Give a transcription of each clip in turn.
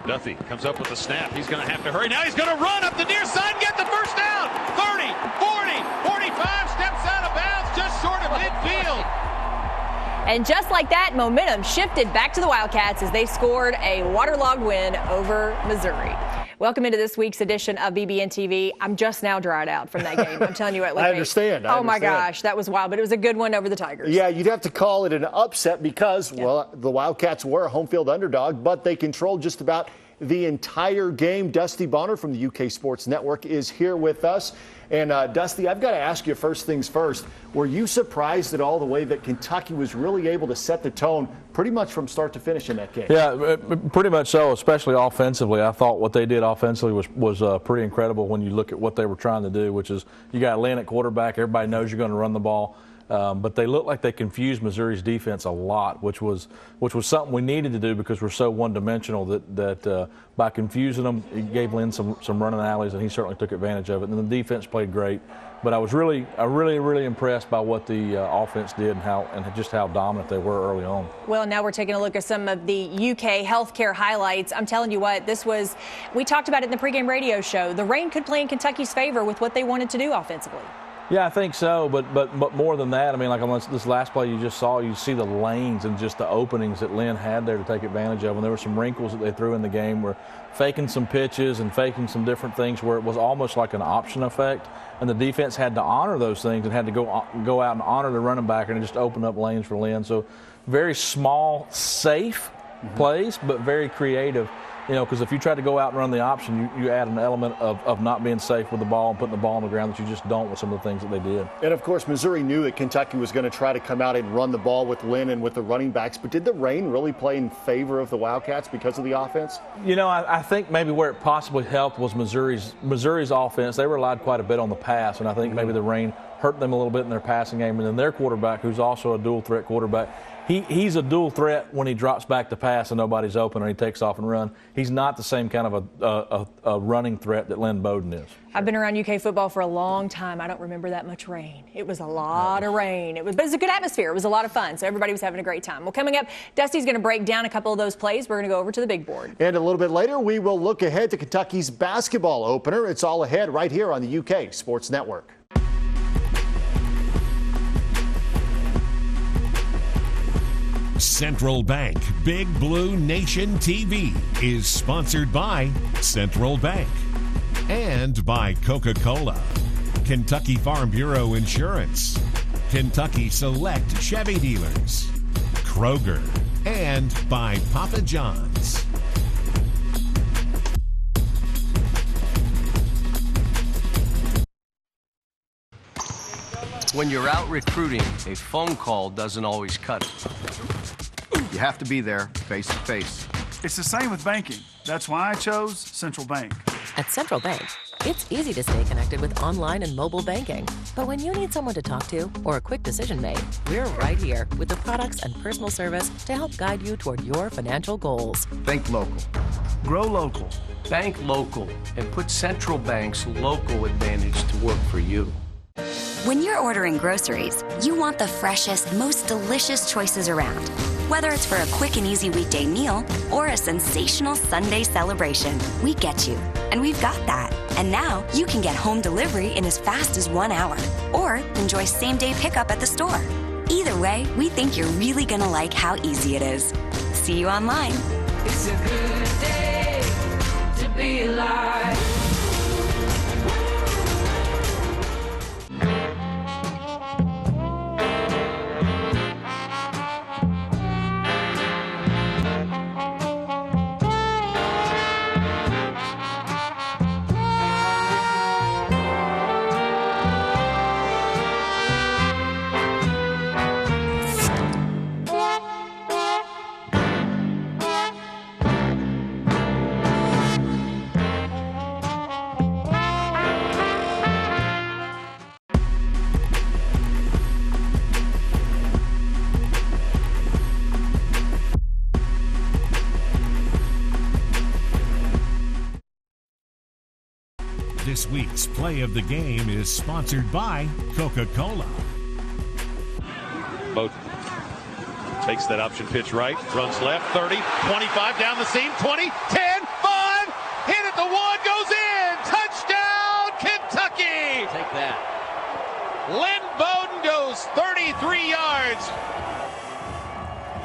Duffy comes up with a snap. He's going to have to hurry. Now he's going to run up the near side and get the first down. 30, 40, 45, steps out of bounds just short of midfield. And just like that, momentum shifted back to the Wildcats as they scored a waterlogged win over Missouri. Welcome into this week's edition of BBNTV. I'm just now dried out from that game. I'm telling you what. I understand. Oh, my gosh. That was wild. But it was a good one over the Tigers. Yeah, you'd have to call it an upset because, well, the Wildcats were a home field underdog, but they controlled just about the entire game. Dusty Bonner from the UK Sports Network is here with us. And, Dusty, I've got to ask you first things first. Were you surprised at all the way that Kentucky was really able to set the tone pretty much from start to finish in that game? Yeah, pretty much so, especially offensively. I thought what they did offensively was pretty incredible when you look at what they were trying to do, which is you got Lynn at quarterback. Everybody knows you're going to run the ball. But they looked like they confused Missouri's defense a lot, which was something we needed to do because we're so one-dimensional that by confusing them, it gave Lynn some running alleys, and he certainly took advantage of it. And the defense played great. But I was really impressed by what the offense did and just how dominant they were early on. Well, now we're taking a look at some of the UK healthcare highlights. I'm telling you what, we talked about it in the pregame radio show. The rain could play in Kentucky's favor with what they wanted to do offensively. Yeah, I think so, but more than that, I mean, like on this last play you just saw, you see the lanes and just the openings that Lynn had there to take advantage of, and there were some wrinkles that they threw in the game where faking some pitches and faking some different things where it was almost like an option effect, and the defense had to honor those things and had to go out and honor the running back and just open up lanes for Lynn. So very small, safe plays, but very creative. You know, because if you try to go out and run the option, you add an element of not being safe with the ball and putting the ball on the ground that you just don't with some of the things that they did. And, of course, Missouri knew that Kentucky was going to try to come out and run the ball with Lynn and with the running backs. But did the rain really play in favor of the Wildcats because of the offense? You know, I think maybe where it possibly helped was Missouri's offense. They relied quite a bit on the pass, and I think maybe the rain hurt them a little bit in their passing game. And then their quarterback, who's also a dual-threat quarterback, He's a dual threat when he drops back to pass and nobody's open or he takes off and run. He's not the same kind of a running threat that Lynn Bowden is. I've been around UK football for a long time. I don't remember that much rain. It was a lot of rain. But it was a good atmosphere. It was a lot of fun. So everybody was having a great time. Well, coming up, Dusty's going to break down a couple of those plays. We're going to go over to the big board. And a little bit later, we will look ahead to Kentucky's basketball opener. It's all ahead right here on the UK Sports Network. Central Bank Big Blue Nation TV is sponsored by Central Bank and by Coca-Cola, Kentucky Farm Bureau Insurance, Kentucky Select Chevy Dealers, Kroger, and by Papa John's. When you're out recruiting, a phone call doesn't always cut it. You have to be there face to face. It's the same with banking. That's why I chose Central Bank. At Central Bank, it's easy to stay connected with online and mobile banking. But when you need someone to talk to or a quick decision made, we're right here with the products and personal service to help guide you toward your financial goals. Think local. Grow local. Bank local and put Central Bank's local advantage to work for you. When you're ordering groceries, you want the freshest, most delicious choices around. Whether it's for a quick and easy weekday meal or a sensational Sunday celebration, we get you. And we've got that. And now you can get home delivery in as fast as 1 hour or enjoy same-day pickup at the store. Either way, we think you're really gonna like how easy it is. See you online. It's a good day to be alive. This week's play of the game is sponsored by Coca-Cola. Bowden takes that option pitch right, runs left, 30, 25, down the seam, 20, 10, one goes in. Touchdown, Kentucky. Take that. Lynn Bowden goes 33 yards.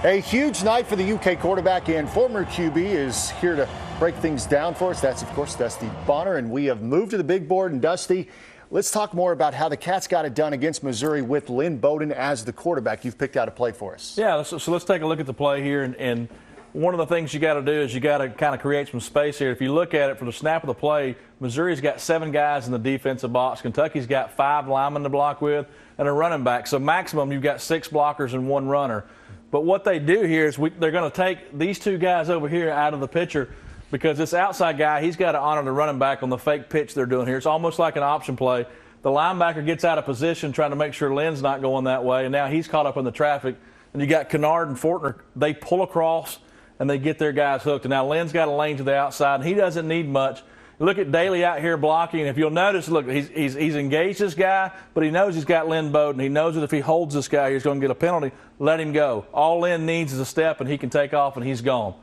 A huge night for the UK quarterback and former QB is here to break things down for us. That's, of course, Dusty Bonner, and we have moved to the big board. And Dusty, let's talk more about how the Cats got it done against Missouri with Lynn Bowden as the quarterback. You've picked out a play for us. Yeah, so let's take a look at the play here. And one of the things you got to do is you got to kind of create some space here. If you look at it from the snap of the play, Missouri's got 7 guys in the defensive box. Kentucky's got 5 linemen to block with and a running back. So maximum, you've got 6 blockers and 1 runner. But what they do here is they're going to take these 2 guys over here out of the picture because this outside guy, he's got to honor the running back on the fake pitch they're doing here. It's almost like an option play. The linebacker gets out of position trying to make sure Lynn's not going that way, and now he's caught up in the traffic. And you got Kennard and Fortner. They pull across, and they get their guys hooked. And now Lynn's got a lane to the outside, and he doesn't need much. Look at Daly out here blocking. If you'll notice, look, he's engaged this guy, but he knows he's got Lynn Bowden. He knows that if he holds this guy, he's going to get a penalty. Let him go. All Lynn needs is a step, and he can take off, and he's gone.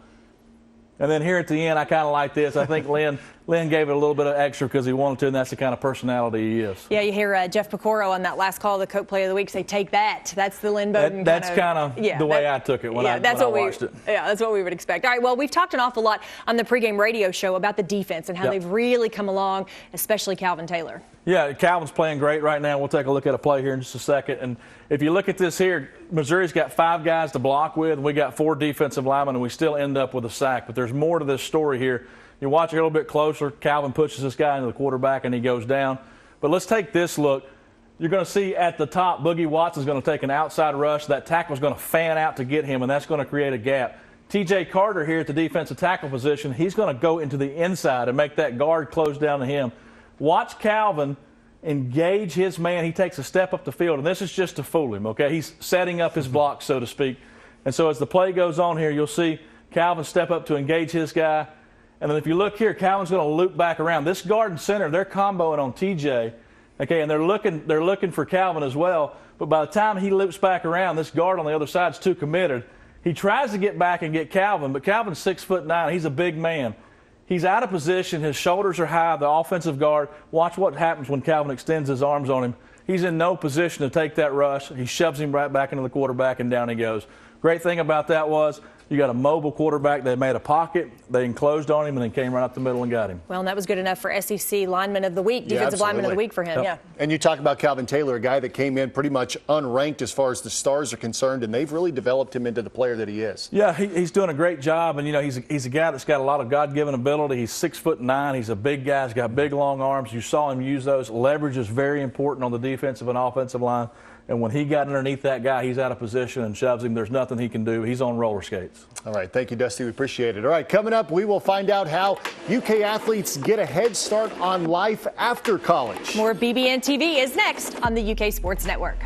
And then here at the end, I kind of like this. I think Lynn gave it a little bit of extra because he wanted to, and that's the kind of personality he is. Yeah, you hear Jeff Pecoro on that last call, the Coke Play of the Week, say, take that. That's the Lynn Bowden That's kind of the way I took it when I watched it. Yeah, that's what we would expect. All right, well, we've talked an awful lot on the pregame radio show about the defense and how they've really come along, especially Calvin Taylor. Yeah, Calvin's playing great right now. We'll take a look at a play here in just a second. And if you look at this here, Missouri's got 5 guys to block with, and we got 4 defensive linemen, and we still end up with a sack. But there's more to this story here. You watch it a little bit closer. Calvin pushes this guy into the quarterback, and he goes down. But let's take this look. You're going to see at the top, Boogie Watson's going to take an outside rush. That tackle's going to fan out to get him, and that's going to create a gap. T.J. Carter here at the defensive tackle position, he's going to go into the inside and make that guard close down to him. Watch Calvin engage his man. He takes a step up the field, and this is just to fool him, okay? He's setting up his block, so to speak. And so as the play goes on here, you'll see Calvin step up to engage his guy. And then if you look here, Calvin's going to loop back around. This guard and center, they're comboing on TJ, okay, and they're looking for Calvin as well. But by the time he loops back around, this guard on the other side is too committed. He tries to get back and get Calvin, but Calvin's 6'9". He's a big man. He's out of position. His shoulders are high. The offensive guard, watch what happens when Calvin extends his arms on him. He's in no position to take that rush. He shoves him right back into the quarterback, and down he goes. Great thing about that was you got a mobile quarterback. They made a pocket. They enclosed on him and then came right up the middle and got him. Well, and that was good enough for SEC Lineman of the Week, Defensive Lineman of the Week for him, yeah. And you talk about Calvin Taylor, a guy that came in pretty much unranked as far as the stars are concerned, and they've really developed him into the player that he is. Yeah, he's doing a great job, and, you know, he's a guy that's got a lot of God-given ability. He's 6'9". He's a big guy. He's got big, long arms. You saw him use those. Leverage is very important on the defensive and offensive line. And when he got underneath that guy, he's out of position and shoves him. There's nothing he can do. He's on roller skates. All right. Thank you, Dusty. We appreciate it. All right. Coming up, we will find out how UK athletes get a head start on life after college. More BBNTV is next on the UK Sports Network.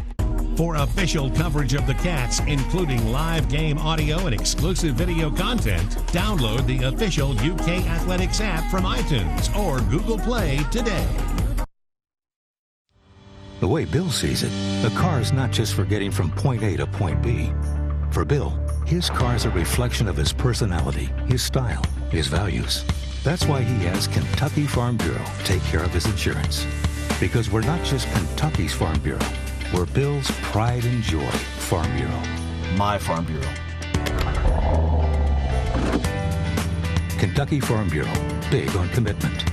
For official coverage of the Cats, including live game audio and exclusive video content, download the official UK Athletics app from iTunes or Google Play today. The way Bill sees it, a car is not just for getting from point A to point B. For Bill, his car is a reflection of his personality, his style, his values. That's why he has Kentucky Farm Bureau take care of his insurance. Because we're not just Kentucky's Farm Bureau, we're Bill's pride and joy Farm Bureau. My Farm Bureau. Kentucky Farm Bureau, big on commitment.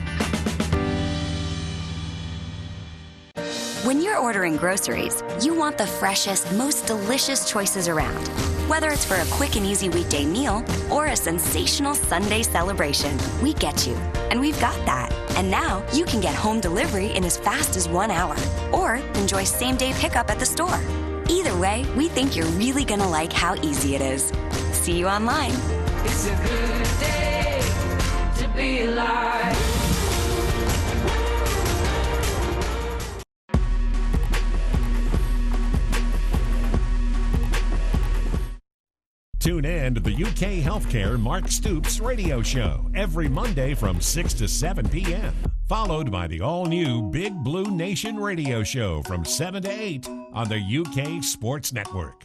When you're ordering groceries, you want the freshest, most delicious choices around. Whether it's for a quick and easy weekday meal or a sensational Sunday celebration, we get you. And we've got that. And now you can get home delivery in as fast as 1 hour or enjoy same-day pickup at the store. Either way, we think you're really gonna like how easy it is. See you online. It's a good day to be alive. Tune in to the UK Healthcare Mark Stoops radio show every Monday from 6 to 7 p.m., followed by the all-new Big Blue Nation radio show from 7 to 8 on the UK Sports Network.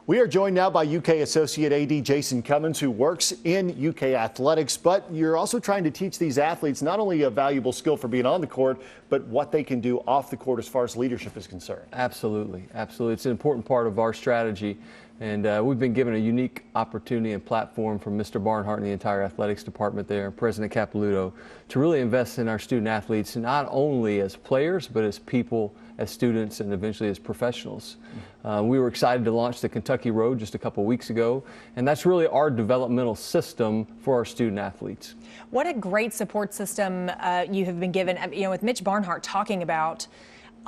We are joined now by UK Associate AD Jason Cummins, who works in UK athletics, but you're also trying to teach these athletes not only a valuable skill for being on the court, but what they can do off the court as far as leadership is concerned. Absolutely. Absolutely. It's an important part of our strategy. And we've been given a unique opportunity and platform from Mr. Barnhart and the entire athletics department there, and President Capilouto, to really invest in our student athletes, not only as players, but as people, as students, and eventually as professionals. We were excited to launch the Kentucky Road just a couple weeks ago, and that's really our developmental system for our student athletes. What a great support system you have been given. You know, with Mitch Barnhart talking about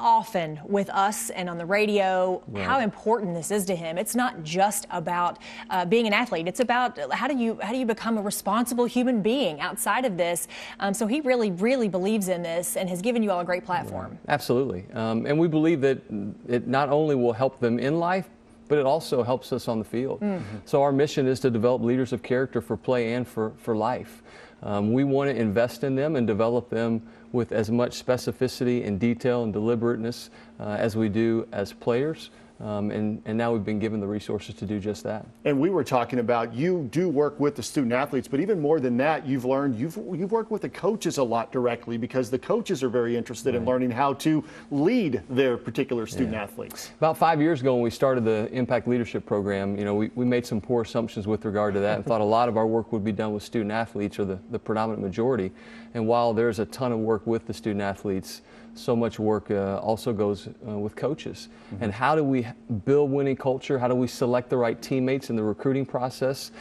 often with us and on the radio, how important this is to him. It's not just about being an athlete. It's about how do you become a responsible human being outside of this. So he really believes in this and has given you all a great platform. Absolutely. And we believe that it not only will help them in life, but it also helps us on the field. So our mission is to develop leaders of character for play and for life. We want to invest in them and develop them with as much specificity and detail and deliberateness as we do as players. And now we've been given the resources to do just that. And we were talking about, you do work with the student athletes, but even more than that, you've learned, you've worked with the coaches a lot directly, because the coaches are very interested in learning how to lead their particular student athletes. About 5 years ago when we started the Impact Leadership Program, you know, we made some poor assumptions with regard to that and thought a lot of our work would be done with student athletes, or the predominant majority. And while there's a ton of work with the student athletes, so much work also goes with coaches. And how do we build winning culture? How do we select the right teammates in the recruiting process,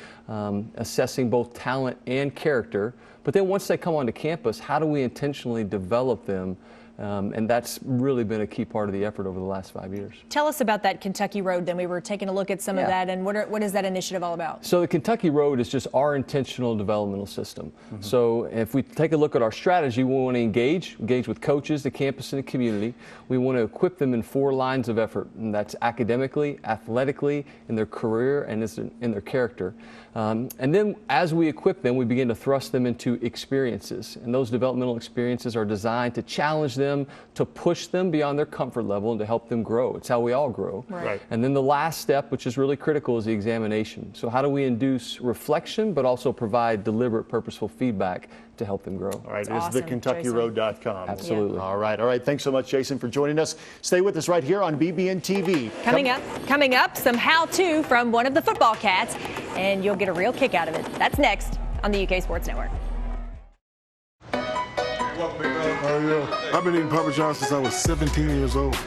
assessing both talent and character? But then once they come onto campus, how do we intentionally develop them? And that's really been a key part of the effort over the last 5 years. Tell us about that Kentucky Road. Then we were taking a look at some of that, and what is that initiative all about? So the Kentucky Road is just our intentional developmental system. So if we take a look at our strategy, we want to engage with coaches, the campus, and the community. We want to equip them in 4 lines of effort, and that's academically, athletically, in their career, and in their character. And then as we equip them, we begin to thrust them into experiences. And those developmental experiences are designed to challenge them, to push them beyond their comfort level, and to help them grow. It's how we all grow. Right. And then the last step, which is really critical, is the examination. So how do we induce reflection, but also provide deliberate, purposeful feedback to help them grow? All right, it's awesome, thekentuckyroad.com. Absolutely. All right. Thanks so much, Jason, for joining us. Stay with us right here on BBNTV. Coming up, some how-to from one of the football cats, and you'll get a real kick out of it. That's next on the UK Sports Network. I've been eating Papa John's since I was 17 years old.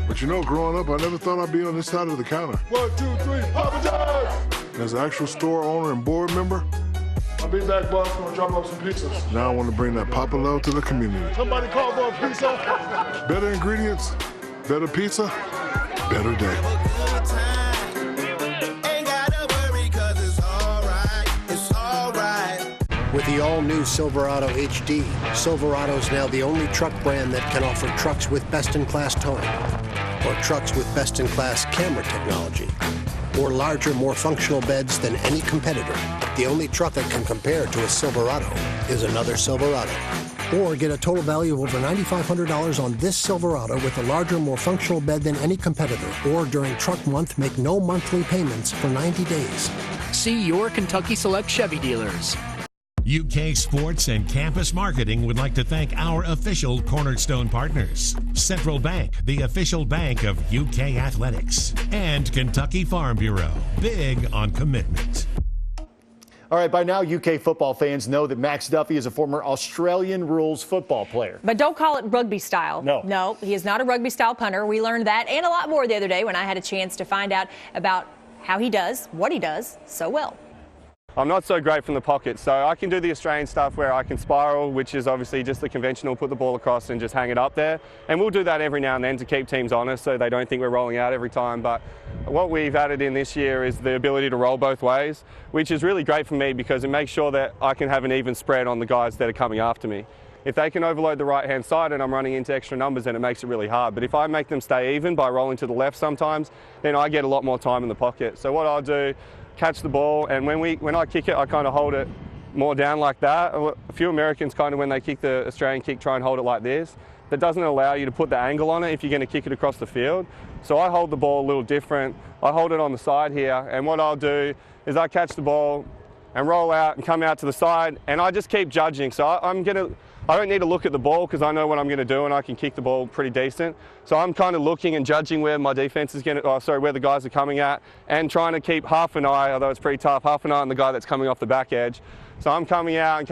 But you know, growing up, I never thought I'd be on this side of the counter. 1, 2, 3, Papa John's! As an actual store owner and board member, I'll be back, boss. I'm gonna drop off some pizzas. now I want to bring that Papa love to the community. Somebody call for a pizza. Better ingredients, better pizza, better day. With the all-new Silverado HD, Silverado's now the only truck brand that can offer trucks with best-in-class towing, or trucks with best-in-class camera technology, or larger, more functional beds than any competitor. The only truck that can compare to a Silverado is another Silverado. Or get a total value of over $9,500 on this Silverado with a larger, more functional bed than any competitor. Or during Truck Month, make no monthly payments for 90 days. See your Kentucky Select Chevy dealers. UK Sports and Campus Marketing would like to thank our official Cornerstone partners, Central Bank, the official bank of UK Athletics, and Kentucky Farm Bureau, big on commitment. All right, by now, UK football fans know that Max Duffy is a former Australian rules football player. But don't call it rugby style. No, he is not a rugby style punter. We learned that and a lot more the other day when I had a chance to find out about how he does what he does so well. I'm not so great from the pocket, so I can do the Australian stuff where I can spiral, which is obviously just the conventional, put the ball across and just hang it up there. And we'll do that every now and then to keep teams honest so they don't think we're rolling out every time. But what we've added in this year is the ability to roll both ways, which is really great for me because it makes sure that I can have an even spread on the guys that are coming after me. If they can overload the right-hand side and I'm running into extra numbers, then it makes it really hard. But if I make them stay even by rolling to the left sometimes, then I get a lot more time in the pocket. So what I'll do, catch the ball, and when I kick it, I kind of hold it more down like that. A few Americans kind of, when they kick the Australian kick, try and hold it like this. that doesn't allow you to put the angle on it if you're going to kick it across the field. So I hold the ball a little different. I hold it on the side here, and what I'll do is I catch the ball and roll out and come out to the side, and I just keep judging. So I don't need to look at the ball because I know what I'm going to do, and I can kick the ball pretty decent. So I'm kind of looking and judging where my defense is going to, where the guys are coming at, and trying to keep half an eye, although it's pretty tough, half an eye on the guy that's coming off the back edge. So I'm coming out,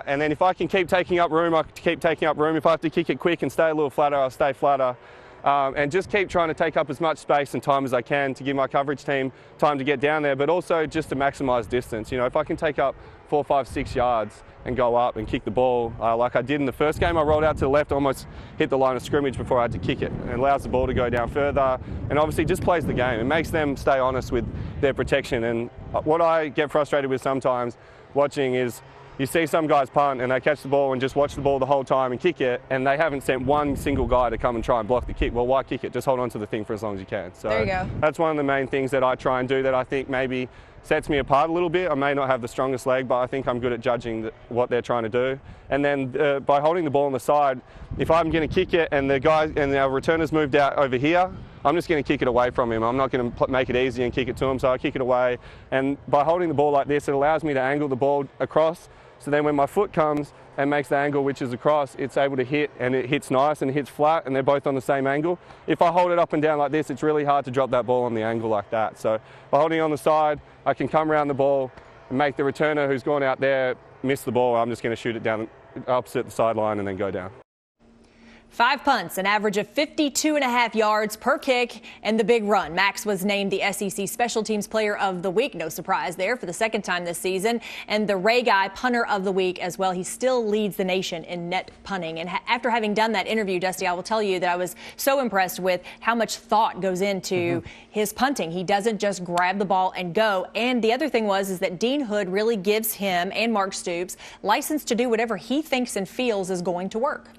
and then if I can keep taking up room, I keep taking up room. If I have to kick it quick and stay a little flatter, I'll stay flatter. And just keep trying to take up as much space and time as I can to give my coverage team time to get down there, but also just to maximize distance. You know, if I can take up 4, 5, 6 yards and go up and kick the ball, like I did in the first game, I rolled out to the left, almost hit the line of scrimmage before I had to kick it. It allows the ball to go down further, and obviously just plays the game. It makes them stay honest with their protection. And what I get frustrated with sometimes watching is you see some guys punt and they catch the ball and just watch the ball the whole time and kick it, and they haven't sent one single guy to come and try and block the kick. Well, why kick it? Just hold on to the thing for as long as you can. So there you go. That's one of the main things that I try and do that I think maybe sets me apart a little bit. I may not have the strongest leg, but I think I'm good at judging what they're trying to do. And then by holding the ball on the side, if I'm going to kick it and the guy and our returner's moved out over here, I'm just going to kick it away from him. I'm not going to make it easy and kick it to him, so I kick it away. And by holding the ball like this, it allows me to angle the ball across. So then when my foot comes and makes the angle, which is across, it's able to hit, and it hits nice and it hits flat, and they're both on the same angle. If I hold it up and down like this, it's really hard to drop that ball on the angle like that. So by holding it on the side, I can come around the ball and make the returner who's gone out there miss the ball. I'm just going to shoot it down opposite the sideline and then go down. 5 punts, an average of 52.5 yards per kick, and the big run. Max was named the SEC Special Teams Player of the Week. No surprise there for the second time this season. And the Ray Guy Punter of the Week as well. He still leads the nation in net punting. And after having done that interview, Dusty, I will tell you that I was so impressed with how much thought goes into his punting. He doesn't just grab the ball and go. And the other thing is that Dean Hood really gives him and Mark Stoops license to do whatever he thinks and feels is going to work.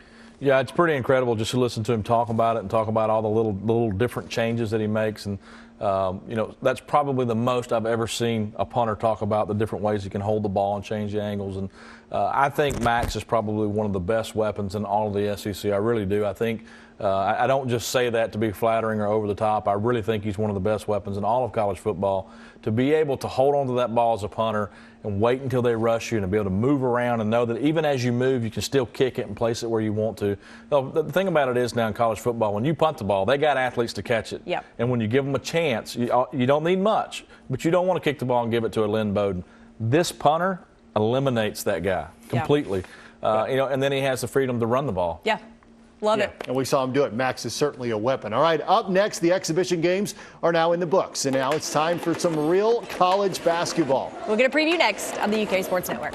Yeah, it's pretty incredible just to listen to him talk about it and talk about all the little different changes that he makes. And, you know, that's probably the most I've ever seen a punter talk about the different ways he can hold the ball and change the angles. And I think Max is probably one of the best weapons in all of the SEC. I really do. I think I don't just say that to be flattering or over the top. I really think he's one of the best weapons in all of college football. To be able to hold on to that ball as a punter and wait until they rush you and to be able to move around and know that even as you move, you can still kick it and place it where you want to. The thing about it is now in college football, when you punt the ball, they got athletes to catch it. Yep. And when you give them a chance, you don't need much, but you don't want to kick the ball and give it to a Lynn Bowden. This punter eliminates that guy completely. You know, and then he has the freedom to run the ball. Yeah. Love it. And we saw him do it. Max is certainly a weapon. All right, up next, the exhibition games are now in the books. And now it's time for some real college basketball. We'll get a preview next on the UK Sports Network.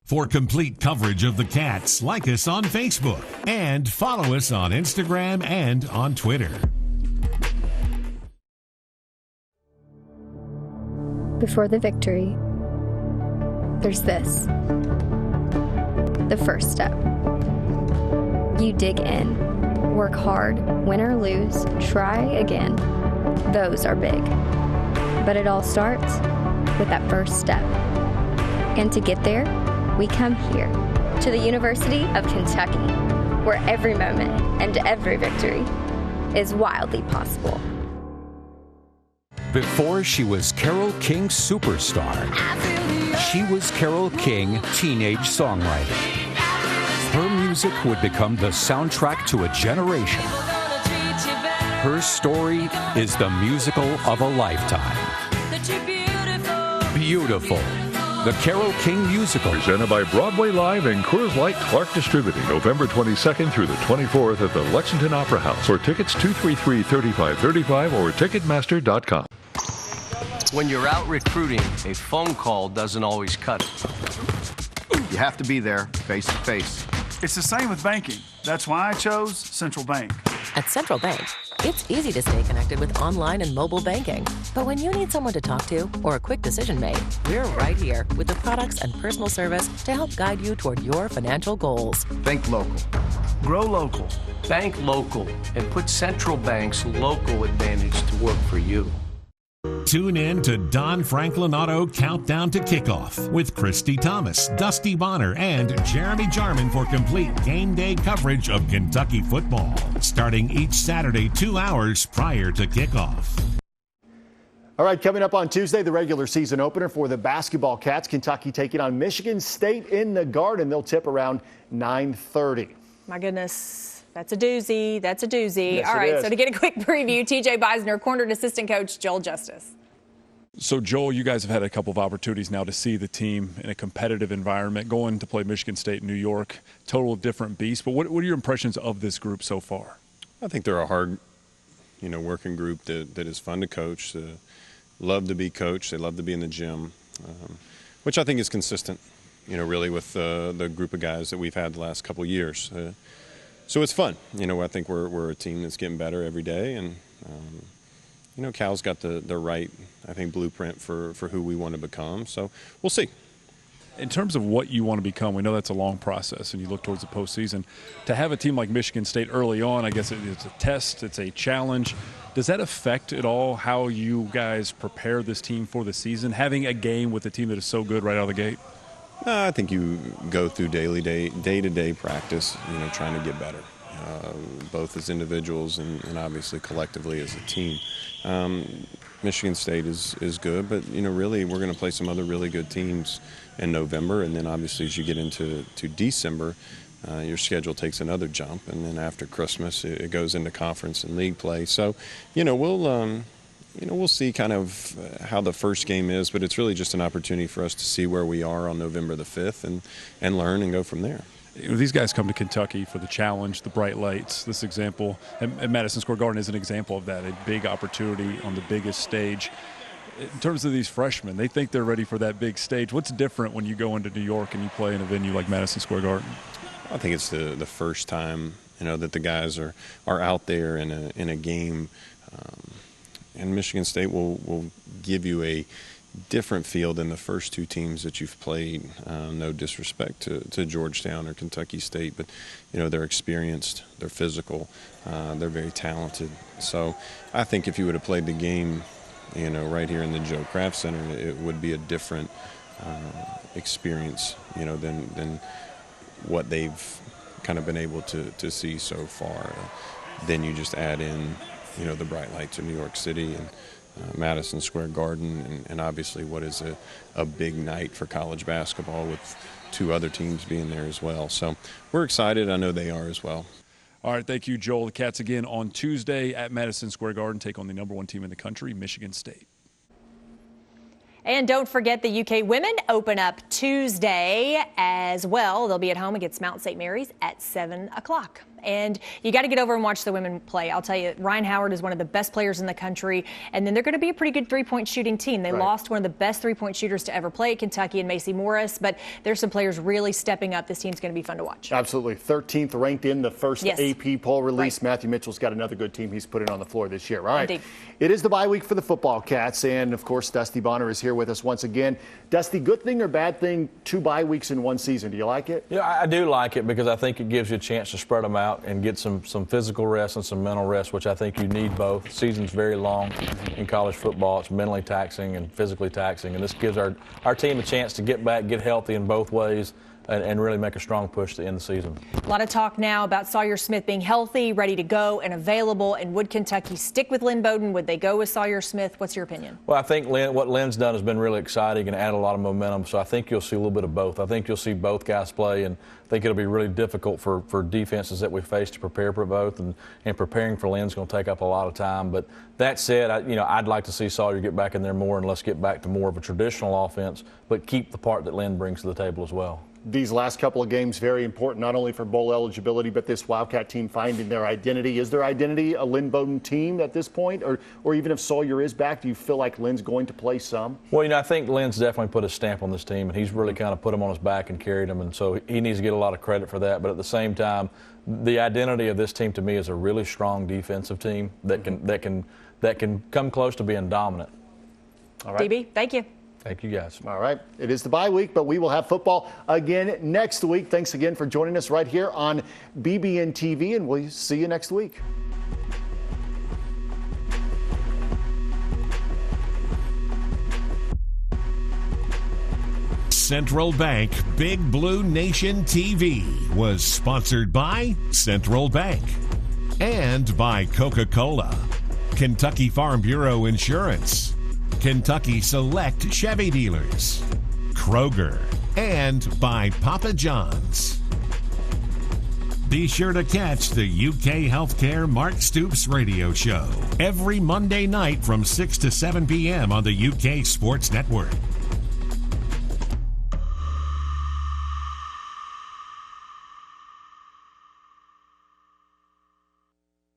For complete coverage of the Cats, like us on Facebook and follow us on Instagram and on Twitter. Before the victory, there's this. The first step. You dig in, work hard, win or lose, try again. Those are big. But it all starts with that first step. And to get there, we come here to the University of Kentucky, where every moment and every victory is wildly possible. Before she was Carole King's superstar, she was Carole King, teenage songwriter. Her music would become the soundtrack to a generation. Her story is the musical of a lifetime. Beautiful. The Carole King Musical. Presented by Broadway Live and Coors Light Clark Distributing, November 22nd through the 24th at the Lexington Opera House. For tickets, 233-3535 or Ticketmaster.com. When you're out recruiting, a phone call doesn't always cut it. You have to be there face to face. It's the same with banking. That's why I chose Central Bank. At Central Bank, it's easy to stay connected with online and mobile banking. But when you need someone to talk to or a quick decision made, we're right here with the products and personal service to help guide you toward your financial goals. Think local. Grow local. Bank local and put Central Bank's local advantage to work for you. Tune in to Don Franklin Auto Countdown to Kickoff with Christy Thomas, Dusty Bonner, and Jeremy Jarman for complete game day coverage of Kentucky football, starting each Saturday 2 hours prior to kickoff. All right, coming up on Tuesday, the regular season opener for the basketball Cats. Kentucky taking on Michigan State in the Garden. They'll tip around 9:30. My goodness, that's a doozy. That's a doozy. Yes, all right, is. so to get a quick preview, TJ Beisner, cornered assistant coach Joel Justice. So, Joel, you guys have had a couple of opportunities now to see the team in a competitive environment, going to play Michigan State in New York, total different beast. But what are your impressions of this group so far? I think they're a hard, working group that is fun to coach. Love to be coached. They love to be in the gym, which I think is consistent, really with the group of guys that we've had the last couple of years. So it's fun. I think we're a team that's getting better every day, and Cal's got the right, I think, blueprint for who we want to become. So we'll see. In terms of what you want to become, we know that's a long process, and you look towards the postseason. To have a team like Michigan State early on, I guess it's a test, it's a challenge. Does that affect at all how you guys prepare this team for the season, having a game with a team that is so good right out of the gate? I think you go through day-to-day practice, trying to get better, both as individuals and obviously collectively as a team. Michigan State is good, but, really we're going to play some other really good teams in November, and then obviously as you get into December, your schedule takes another jump, and then after Christmas it goes into conference and league play. So, we'll see kind of how the first game is, but it's really just an opportunity for us to see where we are on November the 5th and learn and go from there. These guys come to Kentucky for the challenge, the bright lights. This example at Madison Square Garden is an example of that, a big opportunity on the biggest stage. In terms of these freshmen, they think they're ready for that big stage. What's different when you go into New York and you play in a venue like Madison Square Garden? I think it's the first time, that the guys are out there in a game. And Michigan State will give you a different feel than the first two teams that you've played. No disrespect to Georgetown or Kentucky State, but they're experienced, they're physical, they're very talented. So I think if you would have played the game, right here in the Joe Kraft Center, it would be a different experience, than what they've kind of been able to see so far. Then you just add in, the bright lights of New York City and Madison Square Garden, and obviously what is a big night for college basketball with two other teams being there as well. So we're excited. I know they are as well. All right, thank you, Joel. The Cats again on Tuesday at Madison Square Garden take on the #1 team in the country, Michigan State. And don't forget the UK women open up Tuesday as well. They'll be at home against Mount St. Mary's at 7 o'clock. And you got to get over and watch the women play. I'll tell you, Ryan Howard is one of the best players in the country, and then they're going to be a pretty good three-point shooting team. They lost one of the best three-point shooters to ever play at Kentucky in Macy Morris, but there's some players really stepping up. This team's going to be fun to watch. Absolutely. 13th ranked in the first AP poll release. Matthew Mitchell's got another good team he's putting on the floor this year. All right. Indeed. It is the bye week for the football Cats, and of course, Dusty Bonner is here with us once again. Dusty, good thing or bad thing, 2 bye weeks in one season? Do you like it? Yeah, I do like it because I think it gives you a chance to spread them out and get some physical rest and some mental rest, which I think you need both. The season's very long in college football. It's mentally taxing and physically taxing, and this gives our team a chance to get back, get healthy in both ways, and really make a strong push to end the season. A lot of talk now about Sawyer Smith being healthy, ready to go, and available. And would Kentucky stick with Lynn Bowden? Would they go with Sawyer Smith? What's your opinion? Well, I think what Lynn's done has been really exciting and added a lot of momentum. So I think you'll see a little bit of both. I think you'll see both guys play, and I think it'll be really difficult for defenses that we face to prepare for both. And preparing for Lynn's going to take up a lot of time. But that said, I'd like to see Sawyer get back in there more, and let's get back to more of a traditional offense, but keep the part that Lynn brings to the table as well. These last couple of games very important, not only for bowl eligibility, but this Wildcat team finding their identity. Is their identity a Lynn Bowden team at this point? Or even if Sawyer is back, do you feel like Lynn's going to play some? Well, I think Lynn's definitely put a stamp on this team, and he's really kind of put him on his back and carried him, and so he needs to get a lot of credit for that. But at the same time, the identity of this team to me is a really strong defensive team that can come close to being dominant. All right. DB, thank you. Thank you, guys. All right. It is the bye week, but we will have football again next week. Thanks again for joining us right here on BBNTV, and we'll see you next week. Central Bank Big Blue Nation TV was sponsored by Central Bank and by Coca-Cola, Kentucky Farm Bureau Insurance, Kentucky Select Chevy Dealers, Kroger, and by Papa John's. Be sure to catch the UK Healthcare Mark Stoops radio show every Monday night from 6 to 7 p.m. on the UK Sports Network.